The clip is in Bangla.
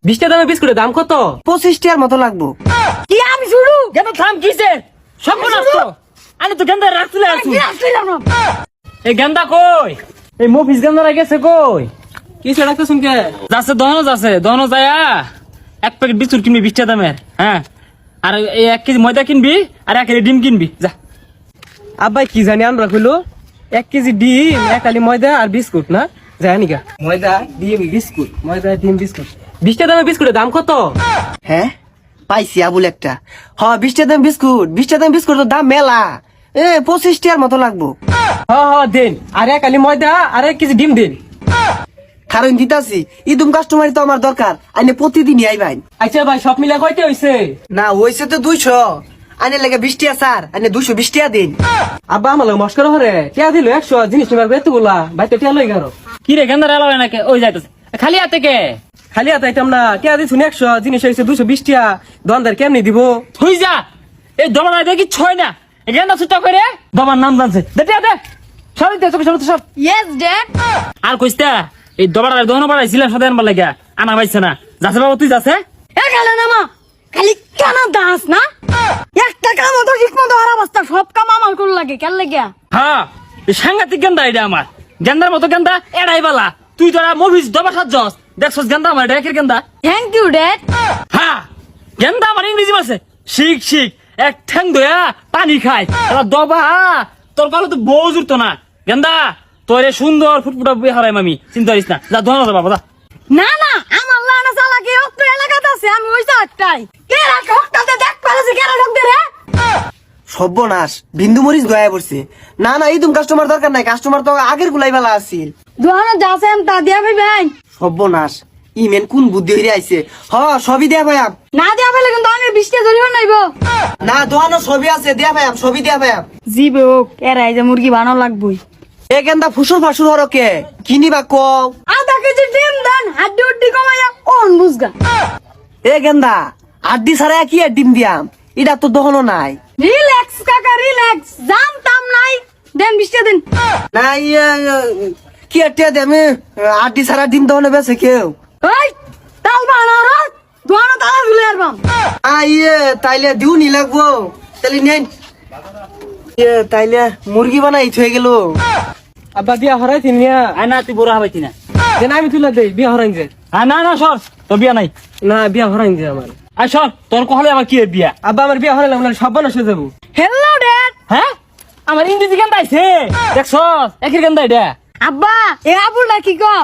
20 টাকা দামের বিস্কুটের দাম কত? 25 টাকার মতো লাগবো। কি আমি শুরু গেন্দা থাম কিসে সব নষ্ট আমি তো গেন্দা রাখছিলে আছি এই গেন্দা কই এই মফিস গেন্দা গেছে কই কিসে রাখতেছুন কে যাচ্ছে দহনো যায়া 1 প্যাকেট বিস্কুট কিনবি 20 টাকা দামের হ্যাঁ আর এই 1 কেজি ময়দা কিনবি আর 1 কেজি ডিম কিনবি যা। আব্বাই কি জানি আমরা কইলো 1 কেজি ডিম 1 কালি ময়দা আর বিস্কুট না জানি গা ময়দা ডিম বিস্কুট 20 টাকা দামের বিস্কুটের দাম কত? হ্যাঁ পাইছি আবুল একটা। 20 টাকা দাম বিস্কুট, 20 টাকা দাম বিস্কুটের দাম মেলা। 25 টাকার মতো লাগবো। দেন আর 1 কালি ময়দা আর 1 কেজি ডিম দিন। কারণ দিতাছি ইদুম কাস্টমারই তো আমার দরকার, আইনে প্রতিদিনই আইবাই। আচ্ছা ভাই সব মিলা কয়টা হইছে? না হইছে তো 200, আইনে লাগে 20 টাকা স্যার, আইনে 220 টাকা দিন। আব্বা আমার মস্করা হরে টিয়া দিল 100 জিনিস নিবার বেতগুলা ভাই তো টিয়া লই গারো কি রে গেন্দা এলাও নাকি ওই যাইতেছে খালি হাতে কে খালি হাতে আইতাম না টিয়া দিছুন 100 জিনিস হইছে 220 টাকা দোকানদার কেমনি দিব? তুই যা এই দমা দেখি ছয় না গেন্দা ছুটা করে দমার নাম জানছে দে দে সব দে সব ইয়েস ড্যাড আর কইস্তা এই দবাড়ার দহন বাড়াইছিলাম সাথে আনবার লাগা আনা পাইছে না যাচ্ছে বাবা তুই যাচ্ছে এ গেল না মা খালি কেন দাস না একটা কাম তো ঠিক মতো আর অবস্থা সব কাম আমার কোন লাগে কেন লাগিয়া হ্যাঁ এই সাংঘাতিক গেন্দা এটা আমার গেন্দার মতো গেন্দা এড়াই বালা তুই তোরা মুভিস দবা সাত যাস দেখছস গেন্দা আমার ডেকের গেন্দা থ্যাংক ইউ ড্যাড হ্যাঁ গেন্দা আমার ইংরেজি মাসে শিখ এক ঠ্যাং দয়া পানি খায় এবার দবা তোর কালো তো বউ জুড়তো না গেন্দা তোরে সুন্দর ফুটফুটা বিয়ে হারাই মামি চিন্তা করিস না যা ধোয়া যা বাবা যা না না আমার লানা চালাকি অত এলাকাতে আছে আমি হইছে একটাই কে রাখে হকটাতে দেখ পারছি কেন ঢোক দে রে সর্বনাশ বিন্দু মরিচ গয়া পড়ছে। না না ইদুম কাস্টমার দরকার নাই, কাস্টমার তো আগের গুলাই বেলা আছিল। দোহানো যাছেন তা দিয়া ভাই ভাই সর্বনাশ ইমেন কোন বুদ্ধি হইরে আইছে। সবই দেয়া ভাইয়াম। না দিয়া ফেলে কিন্তু আমি 20 টাকা জরিমানা নাইব না দোয়ানো সবই আছে, দেয়া ভাইয়াম, সবই দেয়া ভাইয়াম। জিবে হোক এরাই যে মুরগি বানানো লাগবই এ গেন্দা ফুসুর ফাসুর হরকে কিনিবা কও। আধা কেজি ডিম দেন হাড্ডি উড্ডি কমাইয়া অন বুঝগা এ গেন্দা আড্ডি ছাড়া কি আর ডিম দিয়াম, এটা তো দহনো নাই। রিল্যাক্স কাকা রিল্যাক্স জানতাম নাই দেন 20 টাকা দিন না কি আর টিয়া দেমে আড্ডি ছাড়া ডিম দহনে বেছে কেউ। ওই তাল বানার দোহানো তালা ঝুলে আরবাম তাইলে দিউ নি লাগবো তাইলে নেন। তাইলে মুরগি বানাই থয়ে গেল। আব্বা বিয়া হরাই তিনিয়া আয় না তুই বড় হবাইছি না দেন আমি তুলা দেই বিয়া হরাইন যে না সর তোর বিয়া নাই না বিয়া হরাইন যে আমার আয় সর তোর কহলে আমার কি বিয়া আব্বা আমার বিয়া হরাইলাম না সব বানাসে যাবো। হ্যালো ড্যাড হ্যাঁ আমার ইংরেজি গান আইছে দেখছস একের গান এটা আব্বা এ আবুলটা কি কো